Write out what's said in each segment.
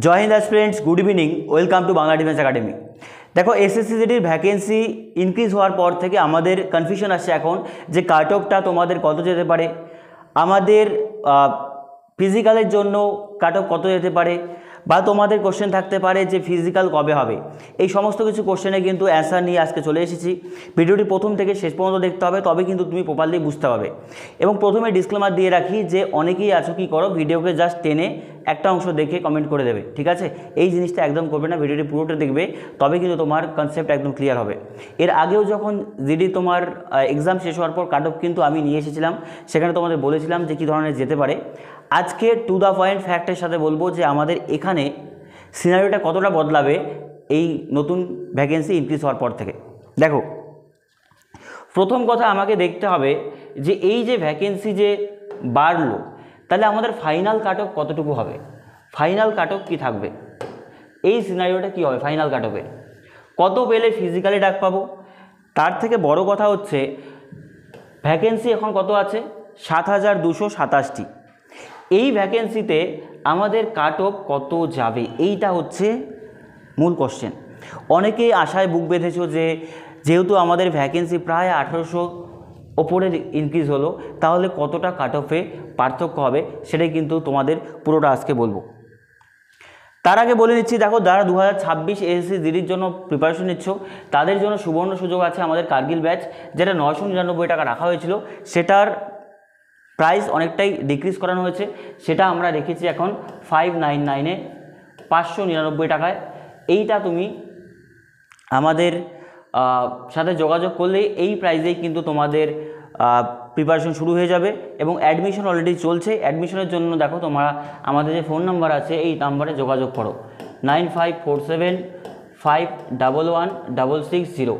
Joy Hind students, good evening, welcome to Bangla defence academy. দেখো, SSC জিডির vacancy increase হওয়ার পর থেকে আমাদের কনফিউশন আসছে এখন যে কাট অফটা তোমাদের কত যেতে পারে, আমাদের ফিজিক্যালের জন্য কাট অফ কত যেতে পারে, বা তোমাদের কোশ্চেন থাকতে পারে যে ফিজিক্যাল কবে হবে। এই সমস্ত কিছু কোশ্চেনে কিন্তু অ্যান্সার নিয়ে আজকে চলে এসেছি। ভিডিওটি প্রথম থেকে শেষ পর্যন্ত দেখতে হবে, তবে কিন্তু তুমি প্রপারলি বুঝতে পারবে। এবং প্রথমে ডিসক্লেমার দিয়ে রাখি যে অনেকেই আছো কি করো, ভিডিওকে জাস্ট টেনে একটা অংশ দেখে কমেন্ট করে দেবে, ঠিক আছে? এই জিনিসটা একদম করবে না, ভিডিওটি পুরোটা দেখবে, তবে কিন্তু তোমার কনসেপ্ট একদম ক্লিয়ার হবে। এর আগেও যখন জিডি তোমার এক্সাম শেষ হওয়ার পর কাট অফ কিন্তু আমি নিয়ে এসেছিলাম, সেখানে তোমাদের বলেছিলাম যে কী ধরনের যেতে পারে। আজকে টু দ্য পয়েন্ট ফ্যাক্টের সাথে বলবো যে আমাদের এখানে সিনারিওটা কতটা বদলাবে এই নতুন ভ্যাকেন্সি ইনক্রিজ হওয়ার পর থেকে। দেখো, প্রথম কথা আমাকে দেখতে হবে যে এই যে ভ্যাকেন্সি যে বাড়লো, তাহলে আমাদের ফাইনাল কাট অফ কতটুকু হবে, ফাইনাল কাট অফ কী থাকবে, এই সিনারিওটা কী হবে, ফাইনাল কাট অফে কত পেলে ফিজিক্যালি ডাক পাবো। তার থেকে বড় কথা হচ্ছে ভ্যাকেন্সি এখন কত আছে, ৭,২২৭টি। এই ভ্যাকেন্সিতে আমাদের কাট অফ কত যাবে, এইটা হচ্ছে মূল কোশ্চেন। অনেকেই আশায় বুক বেঁধেছো যে যেহেতু আমাদের ভ্যাকেন্সি প্রায় ১৮০০ ওপরে ইনক্রিজ হলো, তাহলে কতটা কাট অফে পার্থক্য হবে, সেটাই কিন্তু তোমাদের পুরোটা আজকে বলবো। তার আগে বলে নিচ্ছি, দেখো, যারা 2026 এসএসসি জিডির জন্য প্রিপারেশন নিচ্ছ, তাদের জন্য সুবর্ণ সুযোগ আছে আমাদের কার্গিল ব্যাচ, যেটা 999 টাকা রাখা হয়েছিল, সেটার প্রাইস অনেকটাই ডিক্রিজ করানো হয়েছে। সেটা আমরা রেখেছি এখন 599-এ, 599 টাকায়। এইটা তুমি আমাদের সাথে যোগাযোগ করলে এই প্রাইসেই কিন্তু তোমাদের প্রিপারেশন শুরু হয়ে যাবে। এবং অ্যাডমিশন অলরেডি চলছে। অ্যাডমিশনের জন্য দেখো, তোমরা আমাদের যে ফোন নাম্বার আছে এই নাম্বারে যোগাযোগ করো, 9547511660,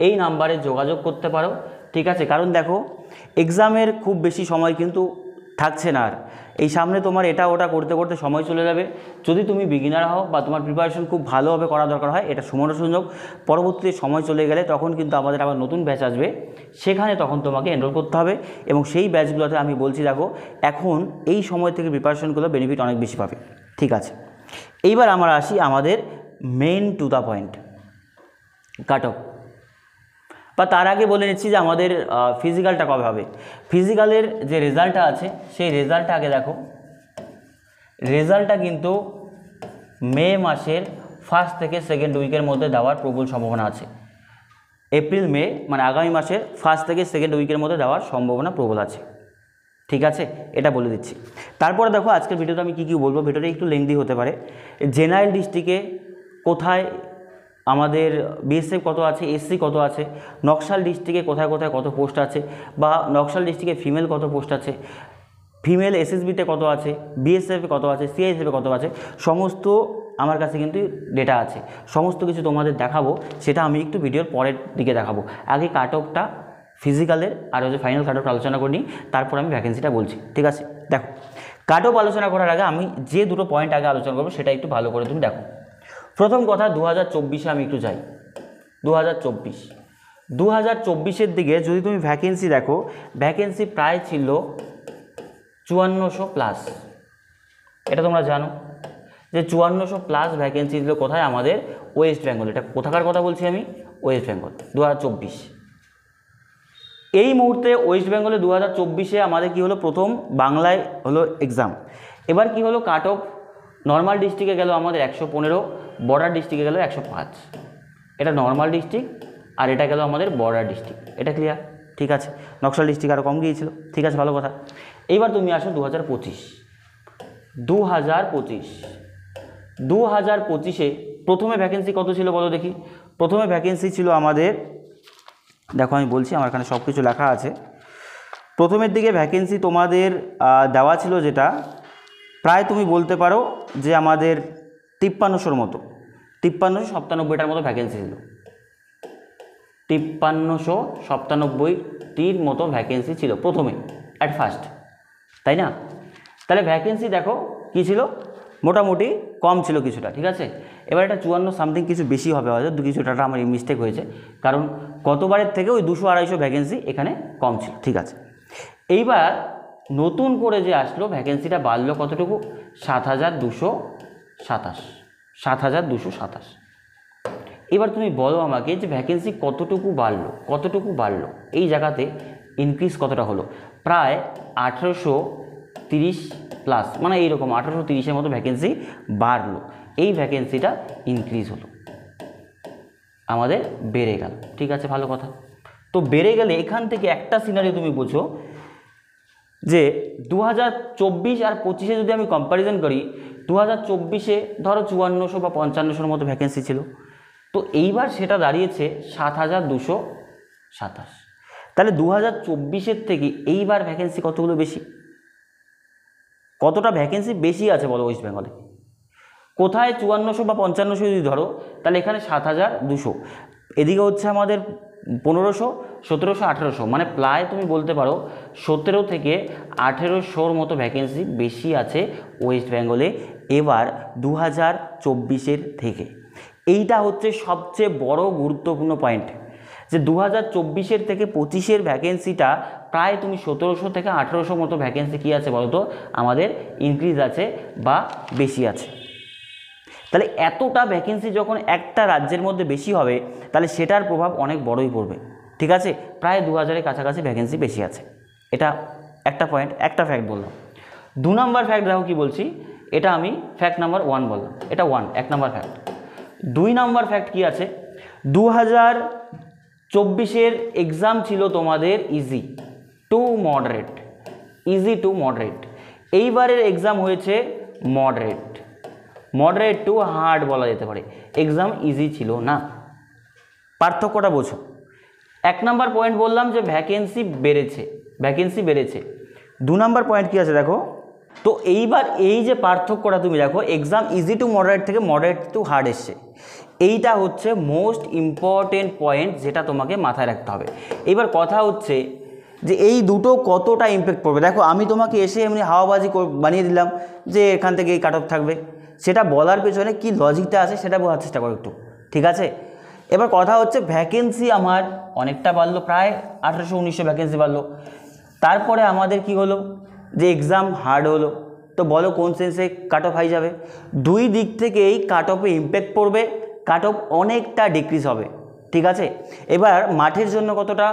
এই নাম্বারে যোগাযোগ করতে পারো, ঠিক আছে? কারণ দেখো, এক্সামের খুব বেশি সময় কিন্তু থাকছে না আর। এই সামনে তোমার এটা ওটা করতে করতে সময় চলে যাবে। যদি তুমি বিগিনার হও বা তোমার প্রিপারেশন খুব ভালোভাবে করা দরকার হয়, এটা সুবর্ণ সুযোগ। পরবর্তীতে সময় চলে গেলে তখন কিন্তু আমাদের আবার নতুন ব্যাচ আসবে, সেখানে তখন তোমাকে এনরোল করতে হবে। এবং সেই ব্যাচগুলোতে আমি বলছি, দেখো, এখন এই সময় থেকে প্রিপারেশনগুলো বেনিফিট অনেক বেশি পাবে, ঠিক আছে? এইবার আমরা আসি আমাদের main to the point, cut off. বা তার আগে বলে নিচ্ছি যে আমাদের ফিজিক্যালটা কবে হবে। ফিজিক্যালের যে রেজাল্টটা আছে, সেই রেজাল্টটা আগে দেখো। রেজাল্টটা কিন্তু মে মাসের 1st থেকে 2nd উইকের মধ্যে দেওয়ার প্রবল সম্ভাবনা আছে। এপ্রিল মে মানে আগামী মাসের 1st থেকে 2nd উইকের মধ্যে দেওয়ার সম্ভাবনা প্রবল আছে, ঠিক আছে? এটা বলে দিচ্ছি। তারপরে দেখো, আজকের ভিডিওতে আমি কী বলবো, ভিডিওটা একটু লেংদি হতে পারে। জেনারেল ডিস্ট্রিক্টে কোথায় আমাদের বিএসএফ কত আছে, এসসি কত আছে, নকশাল ডিস্ট্রিক্টে কোথায় কোথায় কত পোস্ট আছে, বা নকশাল ডিস্ট্রিক্টে ফিমেল কত পোস্ট আছে, ফিমেল এসএসবিতে কত আছে, বিএসএফে কত আছে, সিআইএসএফে কত আছে, সমস্ত আমার কাছে কিন্তু ডেটা আছে। সমস্ত কিছু তোমাদের দেখাবো, সেটা আমি একটু ভিডিওর পরের দিকে দেখাবো। আগে কাট অফটা ফিজিক্যালের আর হচ্ছে ফাইনাল কাট অফটা আলোচনা করি, তারপর আমি ভ্যাকেন্সিটা বলছি, ঠিক আছে? দেখো, কাট অফ আলোচনা করার আগে আমি যে দুটো পয়েন্ট আগে আলোচনা করবো, সেটা একটু ভালো করে তুমি দেখো। প্রথম কথা, 2024-এ আমি একটু যাই। 2024-এর দিকে যদি তুমি ভ্যাকেন্সি দেখো, ভ্যাকেন্সি প্রায় ছিল 5400 প্লাস। এটা তোমরা জানো যে 5400 প্লাস ভ্যাকেন্সি ছিল কোথায়, আমাদের ওয়েস্ট বেঙ্গল। এটা কোথাকার কথা বলছি আমি, ওয়েস্ট বেঙ্গল 2024। এই মুহূর্তে ওয়েস্ট বেঙ্গলে 2024-এ আমাদের কি হলো, প্রথম বাংলায় হলো এক্সাম। এবার কি হলো, কাট অফ নর্মাল ডিস্ট্রিক্টে গেল আমাদের 115, বর্ডার ডিস্ট্রিক্টে গেল 105। এটা নর্মাল ডিস্ট্রিক্ট, আর এটা গেল আমাদের বর্ডার ডিস্ট্রিক্ট। এটা ক্লিয়ার, ঠিক আছে? নকশাল ডিস্ট্রিক্ট আরও কম গিয়েছিল, ঠিক আছে, ভালো কথা। এইবার তুমি আসো 2025-এ প্রথমে ভ্যাকেন্সি কত ছিল বলো দেখি। প্রথমে ভ্যাকেন্সি ছিল আমাদের, দেখো আমি বলছি, আমার এখানে সব কিছু লেখা আছে। প্রথমের দিকে ভ্যাকেন্সি তোমাদের দেওয়া ছিল, যেটা প্রায় তুমি বলতে পারো যে আমাদের 5300-র মতো, 5397টার মতো ভ্যাকেন্সি ছিল। 5397টির মতো ভ্যাকেন্সি ছিল প্রথমে, অ্যাট ফার্স্ট, তাই না? তাহলে ভ্যাকেন্সি দেখো কী ছিল, মোটামুটি কম ছিল কিছুটা, ঠিক আছে? এবার এটা 54 সামথিং কিছু বেশি হবে, হয়তো কিছু টাকা আমার মিস্টেক হয়েছে, কারণ গতবারের থেকে ওই 200-250 ভ্যাকেন্সি এখানে কম ছিল, ঠিক আছে? এইবার নতুন করে যে আসলো ভ্যাকেন্সিটা বাড়লো কতটুকু, 7200 7,227। এবার তুমি বলো আমাকে যে ভ্যাকেন্সি কতটুকু বাড়লো এই জায়গাতে ইনক্রিজ কতটা হলো, প্রায় 1830 প্লাস, মানে এইরকম 1830-এর মতো ভ্যাকেন্সি বাড়লো। এই ভ্যাকেন্সিটা ইনক্রিজ হলো, আমাদের বেড়ে গেল। ঠিক আছে, ভালো কথা। তো বেড়ে গেলে এখান থেকে একটা সিনারি তুমি বোঝো যে 2024 আর 25-এ যদি আমি কম্প্যারিজন করি, 2024-এ ধরো 5400 বা 5500-এর মতো ভ্যাকেন্সি ছিল, তো এইবার সেটা দাঁড়িয়েছে 7,227। তাহলে 2024-এর থেকে এইবার ভ্যাকেন্সি কতগুলো বেশি, কতটা ভ্যাকেন্সি বেশি আছে বলো ওয়েস্ট বেঙ্গলে? কোথায় 5400 বা 5500 যদি ধরো, তাহলে এখানে 7,200, এদিকে হচ্ছে আমাদের 1500, 1700, 1800, মানে প্রায় তুমি বলতে পারো 17 থেকে 1800-র মতো ভ্যাকেন্সি বেশি আছে ওয়েস্ট বেঙ্গলে এবার 2024-এর থেকে। এইটা হচ্ছে সবচেয়ে বড় গুরুত্বপূর্ণ পয়েন্ট, যে 2024-এর থেকে 25-এর ভ্যাকেন্সিটা প্রায় তুমি 1700 থেকে 1800 মতো ভ্যাকেন্সি কী আছে বলো তো, আমাদের ইনক্রিজ আছে বা বেশি আছে। তাহলে এতটা ভ্যাকেন্সি যখন একটা রাজ্যের মধ্যে বেশি হবে, তাহলে সেটার প্রভাব অনেক বড়ই পড়বে। ঠিক আছে, প্রায় 2000-এর কাছাকাছি ভ্যাকেন্সি বেশি আছে, এটা একটা পয়েন্ট, একটা ফ্যাক্ট বললাম। 2 নম্বর ফ্যাক্ট দেখো কি বলছি, এটা আমি ফ্যাক্ট নাম্বার 1 বললাম, এটা 1 নম্বর ফ্যাক্ট। 2 নম্বর ফ্যাক্ট কি আছে, 2024-এর এক্সাম ছিল তোমাদের ইজি টু মডারেট, এইবারের এক্সাম হয়েছে মডারেট টু হার্ড বলা যেতে পারে, এক্সাম ইজি ছিল না। পার্থক্যটা বোঝো। 1 নম্বর পয়েন্ট বললাম যে ভ্যাকেন্সি বেড়েছে। 2 নম্বর পয়েন্ট কি আছে দেখো, তো এইবার এই যে পার্থক্যটা তুমি দেখো, এক্সাম ইজি টু মডারেট থেকে মডারেট টু হার্ড এসছে, এইটা হচ্ছে মোস্ট ইম্পর্টেন্ট পয়েন্ট, যেটা তোমাকে মাথায় রাখতে হবে। এবার কথা হচ্ছে যে এই দুটো কতটা ইম্প্যাক্ট পড়বে। দেখো আমি তোমাকে এসে এমনি হাওয়াবাজি বানিয়ে দিলাম যে এখান থেকে এই কাট অফ থাকবে, সেটা বলার পেছনে কি লজিকটা আছে সেটা বোঝার চেষ্টা করো একটু। ঠিক আছে, এবার কথা হচ্ছে ভ্যাকেন্সি আমার অনেকটা বাড়লো, প্রায় 1800-1900 ভ্যাকেন্সি বাড়লো। তারপরে আমাদের কি হলো, যে এক্সাম হার্ড হলো, তো বলো কোন সেন্সে কাট অফ হাই যাবে? দুই দিক থেকেই কাট অফে ইম্প্যাক্ট পড়বে, কাট অফ অনেকটা ডিক্রিজ হবে। ঠিক আছে, এবার মাঠের জন্য কতটা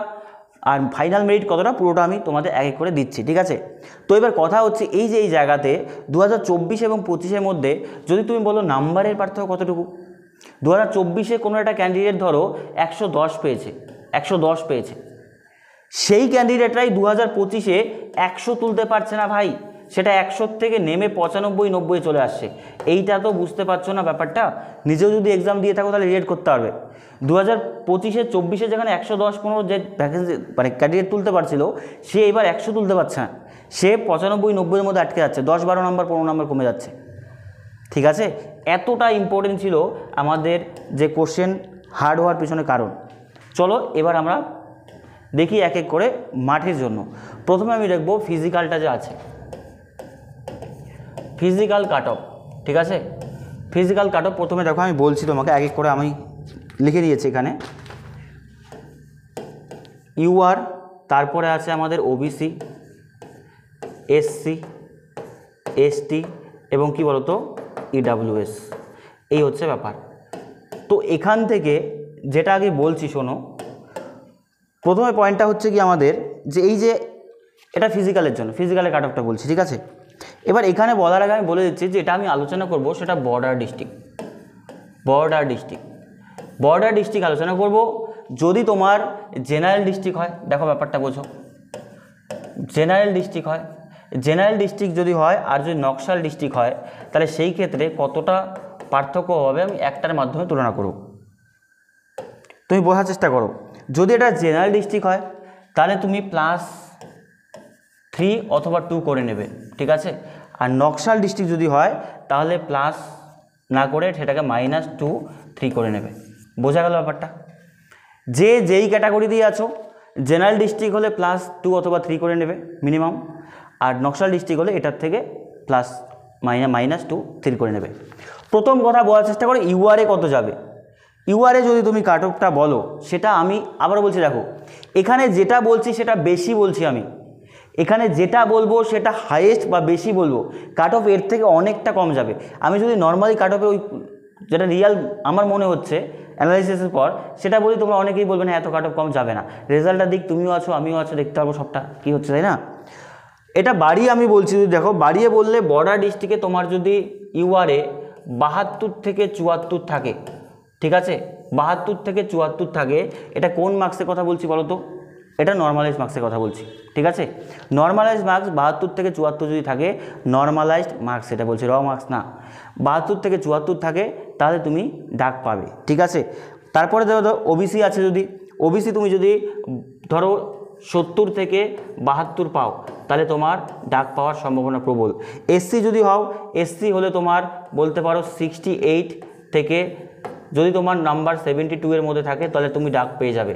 আর ফাইনাল মেরিট কতটা, পুরোটা আমি তোমাদের এক এক করে দিচ্ছি। ঠিক আছে, তো এবার কথা হচ্ছে এই যে এই জায়গাতে 2024 এবং 25-এর মধ্যে যদি তুমি বলো নাম্বারের পার্থক্য কতটুকু। 2024-এ কোনো একটা ক্যান্ডিডেট ধরো 110 পেয়েছে, সেই ক্যান্ডিডেটরাই 2025-এ 100 তুলতে পারছে না ভাই, সেটা 100 থেকে নেমে 95-90 চলে আসছে। এইটা তো বুঝতে পারছো না ব্যাপারটা? নিজেও যদি এক্সাম দিয়ে থাকো তাহলে রিলেট করতে পারবে। 2025-এ 24-এ যেখানে 110-15 যে ভ্যাকেন্সি মানে ক্যান্ডিডেট তুলতে পারছিল, সে এবার 100 তুলতে পারছে না, সে 95-90-এর মধ্যে আটকে যাচ্ছে, 10-12 নম্বর 15 নম্বর কমে যাচ্ছে। ঠিক আছে, এতটা ইম্পর্টেন্ট ছিল আমাদের যে কোশ্চেন হার্ড হওয়ার পিছনে কারণ। চলো এবার আমরা দেখি এক এক করে মাঠের জন্য। প্রথমে আমি দেখব ফিজিক্যালটা যে আছে, ফিজিক্যাল কাট অফ। ঠিক আছে, ফিজিক্যাল কাট অফ প্রথমে দেখো আমি বলছি তোমাকে এক এক করে, আমি লিখে দিয়েছি এখানে। ইউআর, তারপরে আছে আমাদের ওবিসি, এসসি, এসটি এবং কি বলতো ইডাব্লিউএস, এই হচ্ছে ব্যাপার। তো এখান থেকে যেটা আগে বলছি শোনো, প্রথমে পয়েন্টটা হচ্ছে কি আমাদের যে এই যে এটা ফিজিক্যালের জন্য, ফিজিক্যালের কাট অফটা বলছি। ঠিক আছে, এবার এখানে বলার আগে আমি বলে দিচ্ছি যে এটা আমি আলোচনা করব সেটা বর্ডার ডিস্ট্রিক্ট আলোচনা করব। যদি তোমার জেনারেল ডিস্ট্রিক্ট হয়, দেখো ব্যাপারটা বোঝো, জেনারেল ডিস্ট্রিক্ট যদি হয় আর যদি নকশাল ডিস্ট্রিক্ট হয়, তাহলে সেই ক্ষেত্রে কতটা পার্থক্য হবে আমি একটার মাধ্যমে তুলনা করব। তুমি বোঝার চেষ্টা করো। যদি এটা জেনারেল ডিস্ট্রিক্ট হয় তাহলে তুমি +3 অথবা 2 করে নেবে। ঠিক আছে, আর নকশাল ডিস্ট্রিক্ট যদি হয় তাহলে প্লাস না করে সেটাকে -2, 3 করে নেবে। বোঝা গেল ব্যাপারটা? যেই ক্যাটাগরি দিয়ে আছো, জেনারেল ডিস্ট্রিক্ট হলে +2 অথবা 3 করে নেবে মিনিমাম, আর নকশাল ডিস্ট্রিক্ট হলে এটার থেকে -2, 3 করে নেবে। প্রথম কথা বলার চেষ্টা করো ইউআরএ কত যাবে। ইউআরএ যদি তুমি কাট অফটা বলো, সেটা আমি আবার বলছি, দেখো এখানে যেটা বলছি সেটা বেশি বলছি আমি, এখানে যেটা বলবো সেটা হাইয়েস্ট বা বেশি বলবো, কাট অফ এর থেকে অনেকটা কম যাবে। আমি যদি নর্মালি কাট অফে ওই যেটা রিয়াল আমার মনে হচ্ছে অ্যানালাইসিসের পর সেটা বলি, তোমরা অনেকেই বলবে না এত কাট অফ কম যাবে না, রেজাল্টটা দিক, তুমিও আছো আমিও আছো, দেখতে পারবো সবটা কী হচ্ছে, তাই না? এটা বাড়িয়ে আমি বলছি, যদি দেখো বাড়িয়ে বললে বর্ডার ডিস্ট্রিক্টে তোমার যদি ইউআরএ 72 থেকে 74 থাকে, ঠিক আছে, 72 থেকে 74 থাকে, এটা কোন মার্কসের কথা বলছি বলো তো? এটা নর্মালাইজড মার্কসের কথা বলছি, ঠিক আছে? নর্মালাইজড মার্কস 72 থেকে 74 যদি থাকে, নর্মালাইজড মার্কস এটা বলছি, র মার্কস না, 72 থেকে 74 থাকে, তাহলে তুমি ডাক পাবে, ঠিক আছে? তারপরে ধরো ওবিসি আছে, যদি ওবিসি তুমি যদি ধরো 70 থেকে 72 পাও, তাহলে তোমার ডাক পাওয়ার সম্ভাবনা প্রবল। এসসি যদি হও, এসসি হলে তোমার বলতে পারো 68 থেকে, যদি তোমার নাম্বার 72 এর মধ্যে থাকে তাহলে তুমি ডাক পেয়ে যাবে।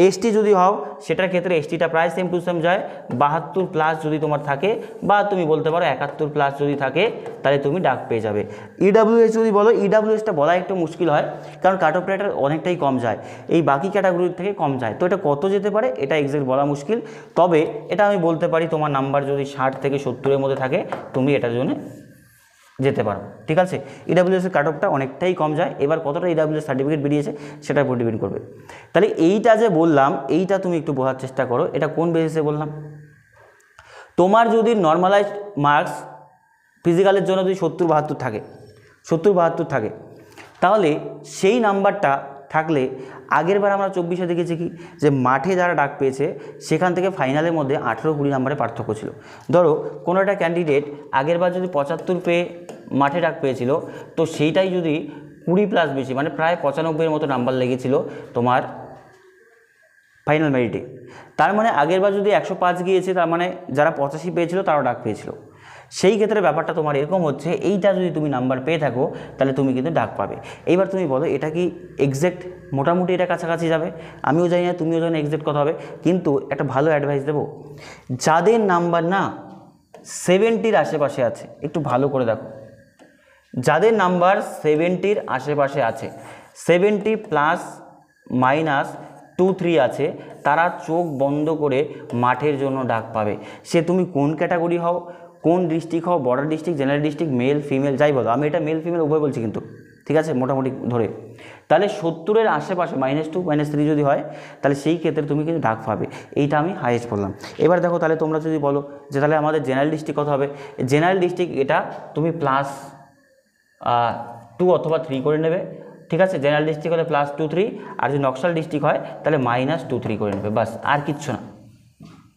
এসটি যদি হও, সেটার ক্ষেত্রে এসটিটা প্রায় সেম টু সেম যায়, 72 প্লাস যদি তোমার থাকে, বা তুমি বলতে পারো 71 প্লাস যদি থাকে, তাহলে তুমি ডাক পেয়ে যাবে। ইডাব্লিউএস যদি বলো, ইডাব্লিউএসটা বলা একটু মুশকিল হয়, কারণ কাট অফ রেটটা অনেকটাই কম যায়, এই বাকি ক্যাটাগরির থেকে কম যায়, তো এটা কত যেতে পারে এটা এক্সাক্ট বলা মুশকিল। তবে এটা আমি বলতে পারি, তোমার নাম্বার যদি 60 থেকে 70 এর মধ্যে থাকে, তুমি এটার জন্য যেতে পারো, ঠিক আছে? ইডাব্লিউএসের কাট অফটা অনেকটাই কম যায়, এবার কতটা ইডাব্লিউএস সার্টিফিকেট বেরিয়েছে সেটার উপর ডিপেন্ড করবে। তাহলে এইটা যে বললাম, এইটা তুমি একটু বোঝার চেষ্টা করো, এটা কোন বেসিসে বললাম। তোমার যদি নর্মালাইজড মার্কস ফিজিক্যালের জন্য যদি 70-72 থাকে, 70-72 থাকে, তাহলে সেই নাম্বারটা থাকলে, আগের বার আমরা 24-এ দেখেছি কি, যে মাঠে যারা ডাক পেয়েছে সেখান থেকে ফাইনালের মধ্যে 18-20 নাম্বারে পার্থক্য ছিল। ধরো কোনো একটা ক্যান্ডিডেট আগের বার যদি 75 পেয়ে মাঠে ডাক পেয়েছিল, তো সেইটাই যদি 20 প্লাস বেশি, মানে প্রায় 95-এর মতো নাম্বার লেগেছিল তোমার ফাইনাল মেরিটে, তার মানে আগের বার যদি 105 গিয়েছে, তার মানে যারা 85 পেয়েছিল তারাও ডাক পেয়েছিল। সেই ক্ষেত্রে ব্যাপারটা তোমার এরকম হচ্ছে, এইটা যদি তুমি নাম্বার পেয়ে থাকো তাহলে তুমি কিন্তু ডাক পাবে। এইবার তুমি বলো এটা কি এক্স্যাক্ট? মোটামুটি এটা কাছাকাছি যাবে, আমিও জানি না তুমিও জানি না এক্স্যাক্ট কত হবে, কিন্তু একটা ভালো অ্যাডভাইস দেবো, যাদের নাম্বার না 70-র আশেপাশে আছে, একটু ভালো করে দেখো, যাদের নাম্বার 70-র আশেপাশে আছে, 70 প্লাস মাইনাস 2-3 আছে, তারা চোখ বন্ধ করে মাঠের জন্য ডাক পাবে। সে তুমি কোন ক্যাটাগরি হও, কোন ডিস্ট্রিক্ট হও, border district, general district, male female যাই বলো, আমি এটা মেল ফিমেল উভয় বলছি কিন্তু, ঠিক আছে, মোটামুটি ধরে, তাহলে 70-এর আশেপাশে -2 -3 যদি হয়, তাহলে সেই ক্ষেত্রে তুমি কিন্তু ডাক পাবে। এইটা আমি হাইয়েস্ট বললাম। এবার দেখো, তাহলে তোমরা যদি বলো যে তাহলে আমাদের জেনারেল ডিস্ট্রিক্ট কত হবে, জেনারেল ডিস্ট্রিক্ট এটা তুমি +2 অথবা 3 করে নেবে, ঠিক আছে? জেনারেল ডিস্ট্রিক্ট হলে +2 3, আর যদি নকশাল ডিস্ট্রিক্ট হয় তাহলে -2 3 করে নেবে, বাস, আর কিচ্ছু না।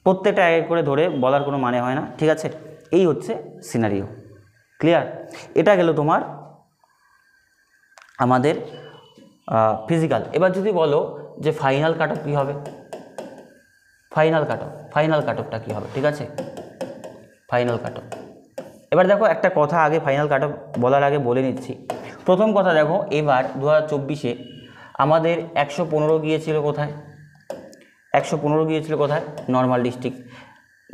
প্রত্যেকটা এক করে ধরে বলার কোনো মানে হয় না, ঠিক আছে? এই হচ্ছে সিনারিও, ক্লিয়ার? এটা গেল তোমার আমাদের ফিজিক্যাল। এবার যদি বলো যে ফাইনাল কাট অফ কী হবে, ফাইনাল কাট অফটা কী হবে, ঠিক আছে? ফাইনাল কাট অফ, এবার দেখো একটা কথা আগে ফাইনাল কাট অফ বলার আগে বলে নিচ্ছি। প্রথম কথা দেখো, এবার 2024-এ আমাদের 115 গিয়েছিল কোথায়, 115 গিয়েছিল কোথায়? Normal district.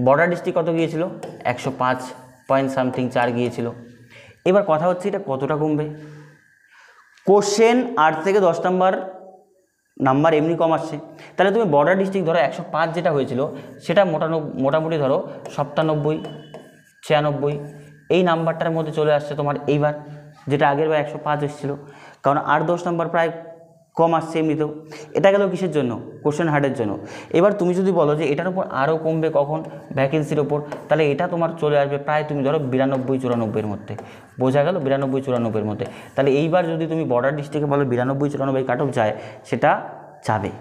বর্ডার ডিস্ট্রিক্ট কত গিয়েছিল? 105 পয়েন্ট সামথিং 4 গিয়েছিল। এবার কথা হচ্ছে এটা কতটা কমবে। কোশ্চেন 8 থেকে 10 নাম্বার এমনি কম আসছে, তাহলে তুমি বর্ডার ডিস্ট্রিক্ট ধরো 105 যেটা হয়েছিল, সেটা মোটামুটি ধরো 97 96 এই নাম্বারটার মধ্যে চলে আসছে তোমার এইবার, যেটা আগের বার 105 এসেছিলো, কারণ 8-10 নাম্বার প্রায় কম আসছে এমনিতেও। এটা গেল কিসের জন্য? কোশ্চেন হার্ডের জন্য। এবার তুমি যদি বলো যে এটার উপর আরও কমবে কখন, ভ্যাকেন্সির ওপর, তাহলে এটা তোমার চলে আসবে প্রায় তুমি ধরো 92-94-এর মধ্যে, বোঝা গেল? 92-94-এর মধ্যে। তাহলে এইবার যদি তুমি বর্ডার ডিস্ট্রিক্টে বলো 92-94 কাট অফ যায়, সেটা যাবে,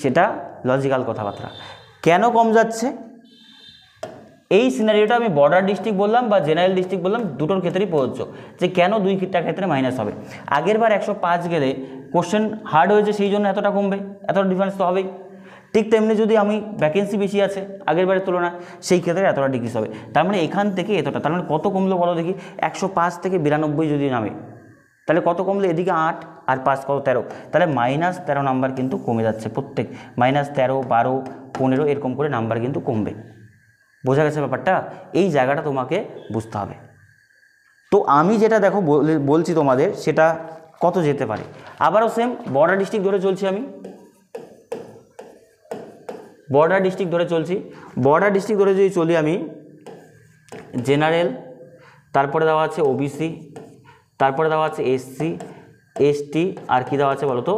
সেটা লজিক্যাল কথাবার্তা। কেন কম যাচ্ছে এই সিনারিওটা আমি বর্ডার ডিস্ট্রিক্ট বললাম বা জেনারেল ডিস্ট্রিক্ট বললাম, দুটোর ক্ষেত্রেই প্রযোজ্য, যে কেন দুইটা ক্ষেত্রে মাইনাস হবে। আগের বার 105 গেলে কোশ্চেন হার্ড হয়েছে, সেই জন্য এতটা কমবে, এতটা ডিফারেন্স তো হবেই। ঠিক তেমনি যদি আমি ভ্যাকেন্সি বেশি আছে আগের বারের তুলনায়, সেই ক্ষেত্রে এতটা ডিক্রিজ হবে। তার মানে এখান থেকে এতটা, তার মানে কত কমলো বলো দেখি? 105 থেকে 92 যদি নামে, তাহলে কত কমলো? এদিকে 8 আর 5 কত? 13, তাহলে -13 নাম্বার কিন্তু কমে যাচ্ছে, প্রত্যেক -13 12 15 এরকম করে নাম্বার কিন্তু কমবে। বোঝা গেছে ব্যাপারটা? এই জায়গাটা তোমাকে বুঝতে হবে। তো আমি যেটা দেখো বলছি তোমাদের, সেটা কত যেতে পারে। আবারও সেম বর্ডার ডিস্ট্রিক্ট ধরে চলছি আমি, বর্ডার ডিস্ট্রিক্ট ধরে চলছি, বর্ডার ডিস্ট্রিক্ট ধরে যদি চলি আমি, জেনারেল, তারপরে দেওয়া আছে ওবিসি, তারপরে দেওয়া আছে এসসি, এসটি, আর কি দেওয়া আছে বলো তো,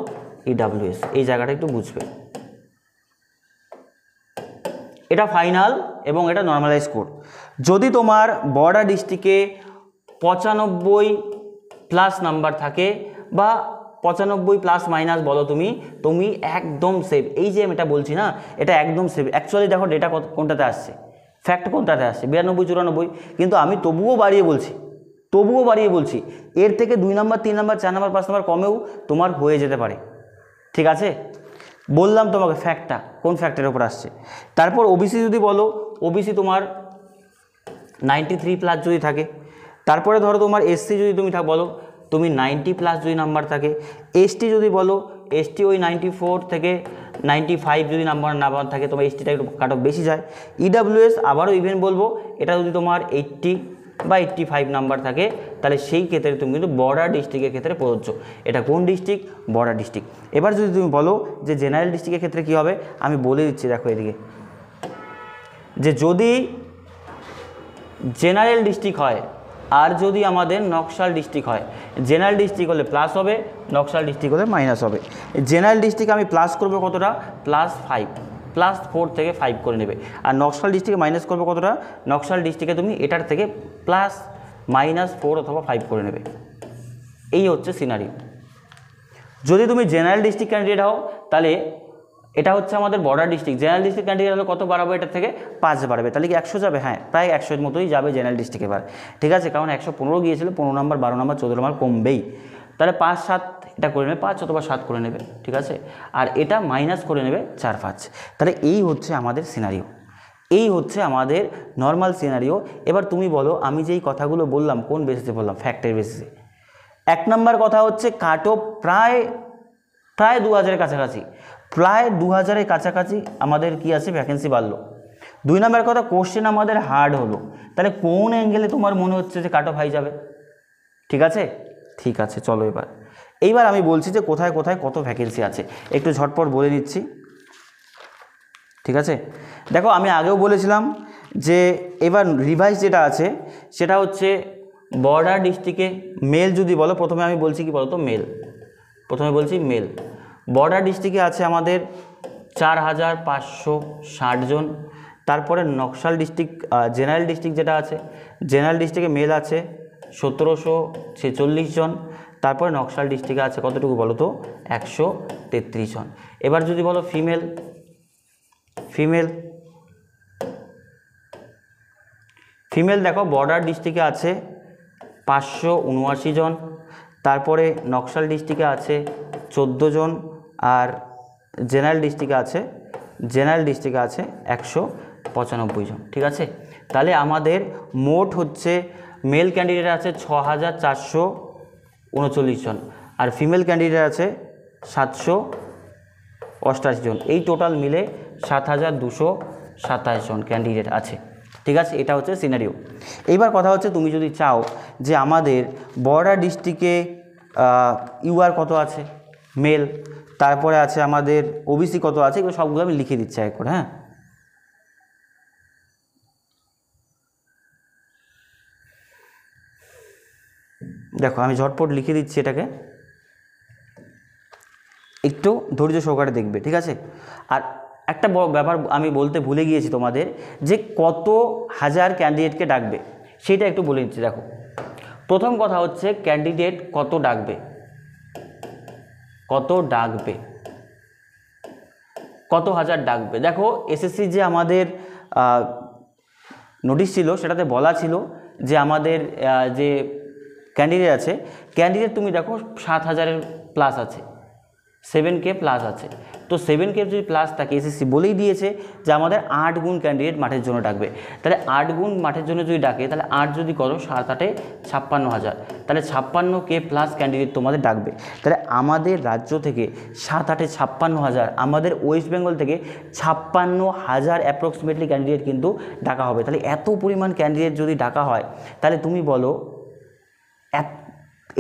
ইডাব্লিউএস। এই জায়গাটা একটু বুঝবে, এটা ফাইনাল এবং এটা নর্মালাইজ কোড। যদি তোমার বর্ডার ডিস্ট্রিক্টে 95+ নাম্বার থাকে বা 95± বলো তুমি একদম সেভ। এই যে আমি এটা বলছি না, এটা একদম সেভ। অ্যাকচুয়ালি দেখো ডেটা কোনটাতে আসছে, ফ্যাক্ট কোনটাতে আসছে, 92, 94, কিন্তু আমি তবুও বাড়িয়ে বলছি এর থেকে 2 নাম্বার, 3 নাম্বার, 4 নাম্বার, 5 নাম্বার কমেও তোমার হয়ে যেতে পারে। ঠিক আছে, বললাম তোমাকে ফ্যাক্টটা কোন ফ্যাক্টের ওপর আসছে। তারপর ওবিসি যদি বলো, ওবিসি তোমার 93+ যদি থাকে। তারপরে ধরো তোমার এসসি যদি তুমি বলো, তুমি 90+ যদি নাম্বার থাকে। এসটি যদি বলো, এসটি ওই 94 থেকে 95 যদি নাম্বার থাকে, তোমার এসটিটা একটু কাট অফ বেশি যায়। ইডাব্লিউএস আবারও ইভেন বলবো, এটা যদি তোমার 80 বা 85 নাম্বার থাকে, তাহলে সেই ক্ষেত্রে তুমি কিন্তু বর্ডার ডিস্ট্রিক্টের ক্ষেত্রে প্রযোজ্য। এটা কোন ডিস্ট্রিক্ট? Border district. এবার যদি তুমি বলো যে জেনারেল ডিস্ট্রিক্টের ক্ষেত্রে কী হবে, আমি বলে দিচ্ছি, দেখো এদিকে, যে যদি জেনারেল ডিস্ট্রিক্ট হয় আর যদি আমাদের নকশাল ডিস্ট্রিক্ট হয়, জেনারেল ডিস্ট্রিক্ট হলে প্লাস হবে, নকশাল ডিস্ট্রিক্ট হলে মাইনাস হবে। জেনারেল ডিস্ট্রিক্ট আমি প্লাস করবো কতটা? +5, +4 থেকে 5 করে নেবে। আর নকশাল ডিস্ট্রিক্টে মাইনাস করবো কতটা? নকশাল ডিস্ট্রিক্টে তুমি এটার থেকে +-4 অথবা 5 করে নেবে। এই হচ্ছে সিনারিও। যদি তুমি জেনারেল ডিস্ট্রিক্ট ক্যান্ডিডেট হও, তাহলে এটা হচ্ছে আমাদের border district. General district candidate হলে কত বাড়াবো? এটার থেকে 5 বাড়বে, তাহলে কি 100 যাবে? হ্যাঁ, প্রায় 100-এর মতোই যাবে জেনারেল ডিস্ট্রিক্ট এবার। ঠিক আছে, কারণ 115 গিয়েছিল, 15 নাম্বার, 12 নাম্বার, 14 নাম্বার কমবেই। তাহলে 5-7 এটা করে নেবে, 5 অথবা 7 করে নেবে। ঠিক আছে, আর এটা মাইনাস করে নেবে 4-5। তাহলে এই হচ্ছে আমাদের সিনারিও, এই হচ্ছে আমাদের নর্মাল সিনারিও। এবার তুমি বলো, আমি যেই কথাগুলো বললাম কোন বেসিসে বললাম? ফ্যাক্টের বেসিসে। 1 নম্বর কথা হচ্ছে কাট অফ প্রায় 2000-এর কাছাকাছি, প্রায় 2000-এর কাছাকাছি আমাদের কি আছে? ভ্যাকেন্সি বাড়লো। 2 নম্বর কথা, কোশ্চেন আমাদের হার্ড হলো। তাহলে কোন অ্যাঙ্গেলে তোমার মনে হচ্ছে যে কাট অফ হাই যাবে? ঠিক আছে, ঠিক আছে, চলো এইবার আমি বলছি যে কোথায় কোথায় কত ভ্যাকেন্সি আছে, একটু ঝটপট বলে নিচ্ছি। ঠিক আছে, দেখো আমি আগেও বলেছিলাম যে এবার রিভাইজ যেটা আছে সেটা হচ্ছে বর্ডার ডিস্ট্রিক্টে মেল যদি বলো, প্রথমে আমি বলছি কি বলতো? মেল, প্রথমে বলছি মেল। বর্ডার ডিস্ট্রিক্টে আছে আমাদের 4560 জন। তারপরে নকশাল ডিস্ট্রিক্ট, জেনারেল ডিস্ট্রিক্ট যেটা আছে, জেনারেল ডিস্ট্রিক্টে মেল আছে 1746 জন। তারপরে নকশাল ডিস্ট্রিক্টে আছে কতটুকু বলো তো? 133 জন। এবার যদি বলো ফিমেল, ফিমেল দেখো বর্ডার ডিস্ট্রিক্টে আছে 579 জন। তারপরে নকশাল ডিস্ট্রিক্টে আছে 14 জন। আর জেনারেল ডিস্ট্রিক্টে আছে 195 জন। ঠিক আছে, তাহলে আমাদের মোট হচ্ছে মেল ক্যান্ডিডেট আছে 6439 জন, আর ফিমেল ক্যান্ডিডেট আছে 788 জন। এই টোটাল মিলে 7227 জন ক্যান্ডিডেট আছে। ঠিক আছে, এটা হচ্ছে সিনারিও। এইবার কথা হচ্ছে, তুমি যদি চাও যে আমাদের বর্ডার ডিস্ট্রিক্টে ইউআর কত আছে মেল, তারপরে আছে আমাদের ওবিসি কত আছে, এগুলো সবগুলো আমি লিখে দিচ্ছি এক করে। হ্যাঁ, দেখো আমি ঝটপট লিখে দিচ্ছি, এটাকে একটু ধৈর্য সহকারে দেখবে। ঠিক আছে, আর একটা বড় ব্যাপার আমি বলতে ভুলে গিয়েছি তোমাদের, যে কত হাজার ক্যান্ডিডেটকে ডাকবে সেটা একটু বলে দিচ্ছি। দেখো, প্রথম কথা হচ্ছে ক্যান্ডিডেট কত ডাকবে, কত হাজার ডাকবে। দেখো এসএসসি যে আমাদের নোটিশ ছিল সেটাতে বলা ছিল যে আমাদের যে ক্যান্ডিডেট আছে, ক্যান্ডিডেট তুমি দেখো 7000-এর প্লাস আছে, 7K প্লাস আছে। তো 7K যদি প্লাস থাকে, এসএসসি বলেই দিয়েছে যে আমাদের 8 গুণ ক্যান্ডিডেট মাঠের জন্য ডাকবে। তাহলে 8 গুণ মাঠের জন্য যদি ডাকে, তাহলে 8 যদি করো 7-8-এ 56,000, তাহলে 56K প্লাস ক্যান্ডিডেট তোমাদের ডাকবে। তাহলে আমাদের রাজ্য থেকে 7-8-এ 56,000, আমাদের ওয়েস্ট বেঙ্গল থেকে 56,000 অ্যাপ্রক্সিমেটলি ক্যান্ডিডেট কিন্তু ডাকা হবে। তাহলে এত পরিমাণ ক্যান্ডিডেট যদি ডাকা হয়, তাহলে তুমি বলো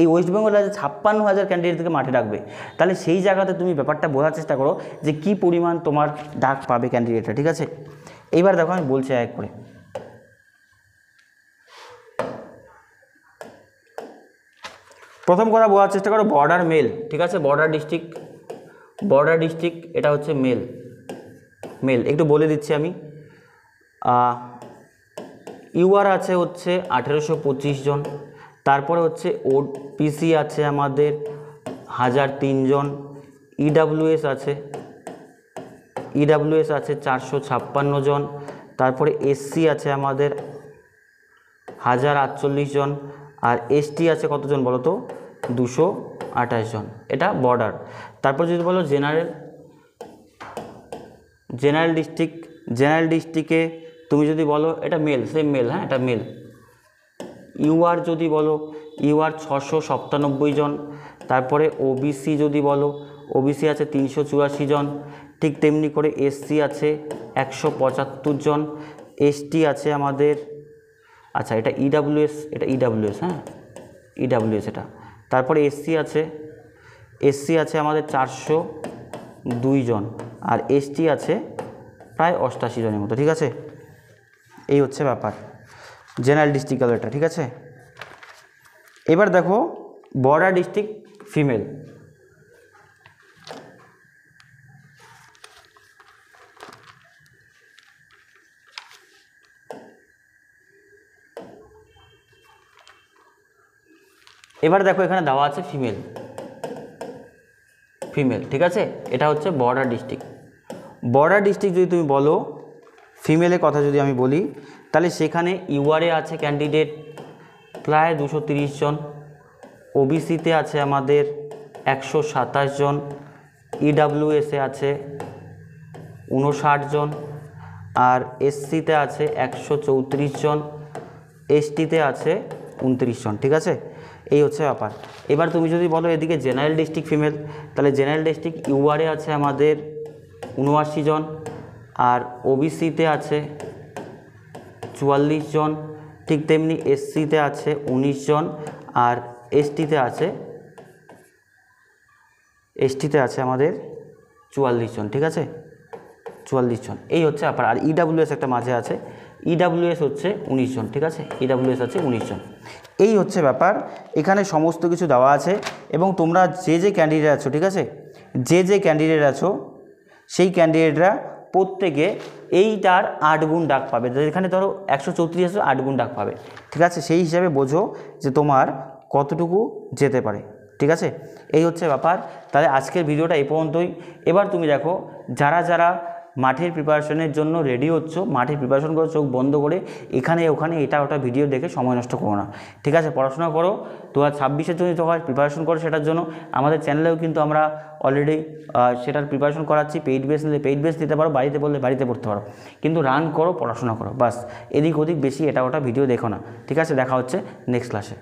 এই ওয়েস্ট বেঙ্গল রাজ্যে 56,000 ক্যান্ডিডেটকে মাঠে ডাকবে, তাহলে সেই জায়গাতে তুমি ব্যাপারটা বোঝার চেষ্টা করো যে কী পরিমাণ তোমার ডাক পাবে ক্যান্ডিডেটরা। ঠিক আছে, এইবার দেখো আমি বলছি এক করে। প্রথম কথা বোঝার চেষ্টা করো, বর্ডার মেল। ঠিক আছে, বর্ডার ডিস্ট্রিক্ট এটা হচ্ছে মেল। একটু বলে দিচ্ছি আমি। ইউআর আছে হচ্ছে 1825 জন, তারপরে হচ্ছে ওপিসি আছে আমাদের 1003 জন, ইডাব্লিউএস আছে 456 জন, তারপরে এসসি আছে আমাদের 1048 জন, আর এসটি আছে কতজন বলো তো, 228 জন। এটা বর্ডার। তারপর যদি বলো জেনারেল ডিস্ট্রিক্টে তুমি যদি বলো এটা মেল, সেম মেল, হ্যাঁ এটা মেল। ইউআর যদি বলো, ইউআর 697 জন। তারপরে ওবিসি যদি বলো, ওবিসি আছে 384 জন। ঠিক তেমনি করে এসসি আছে 175 জন, এসটি আছে আমাদের, আচ্ছা এটা ইডাব্লিউএস, হ্যাঁ ইডাব্লিউএস এটা। তারপরে এসসি আছে আমাদের 402 জন, আর এসটি আছে প্রায় 88 জনের মতো। ঠিক আছে, এই হচ্ছে ব্যাপার জেনারেল ডিস্ট্রিক্ট এটা। ঠিক আছে, এবার দেখো বর্ডার ডিস্ট্রিক্ট ফিমেল। এবার দেখো এখানে দেওয়া আছে ফিমেল। ঠিক আছে, এটা হচ্ছে বর্ডার ডিস্ট্রিক্ট যদি তুমি বলো, ফিমেলের কথা যদি আমি বলি, তাহলে সেখানে ইউআরএ আছে ক্যান্ডিডেট প্রায় 230 জন, ওবিসিতে আছে আমাদের 127 জন, ইডাব্লিউএসে আছে 59 জন, আর এসসিতে আছে 134 জন, এসটিতে আছে 29 জন। ঠিক আছে, এই হচ্ছে ব্যাপার। এবার তুমি যদি বলো এদিকে জেনারেল ডিস্ট্রিক্ট ফিমেল, তাহলে জেনারেল ডিস্ট্রিক্ট ইউআরএ আছে আমাদের 79 জন, আর ওবিসিতে আছে 44 জন, ঠিক তেমনি এসসিতে আছে 19 জন, আর এসটিতে আছে আমাদের 44 জন। ঠিক আছে, 44 জন, এই হচ্ছে ব্যাপার। আর ইডাব্লিউএস একটা মাঝে আছে, ইডাব্লিউএস হচ্ছে 19 জন। ঠিক আছে, ইডাব্লিউএস আছে 19 জন। এই হচ্ছে ব্যাপার, এখানে সমস্ত কিছু দেওয়া আছে। এবং তোমরা যে ক্যান্ডিডেট আছো, ঠিক আছে, যে ক্যান্ডিডেট আছো সেই ক্যান্ডিডেটরা প্রত্যেকে এইটার 8 গুণ ডাক পাবে। যেখানে ধরো 134 আছে, 8 গুণ ডাক পাবে। ঠিক আছে, সেই হিসাবে বোঝো যে তোমার কতটুকু যেতে পারে। ঠিক আছে, এই হচ্ছে ব্যাপার। তাহলে আজকের ভিডিওটা এই পর্যন্তই। এবার তুমি দেখো যারা মাঠের প্রিপারেশনের জন্য রেডি হচ্ছ, মাঠের প্রিপারেশন করো, চোখ বন্ধ করে এখানে ওখানে এটা ওটা ভিডিও দেখে সময় নষ্ট করো না। ঠিক আছে, পড়াশোনা করো। 2026-এর জন্য তোমার প্রিপারেশন করো, সেটার জন্য আমাদের চ্যানেলেও কিন্তু আমরা অলরেডি সেটার প্রিপারেশন করাচ্ছি। পেইড বেস নিলে পেইড বেস দিতে পারো, বাড়িতে বললে বাড়িতে পড়তে পারো, কিন্তু রান করো, পড়াশোনা করো, বাস। এদিক ওদিক বেশি এটা ওটা ভিডিও দেখো না। ঠিক আছে, দেখা হচ্ছে নেক্সট ক্লাসে।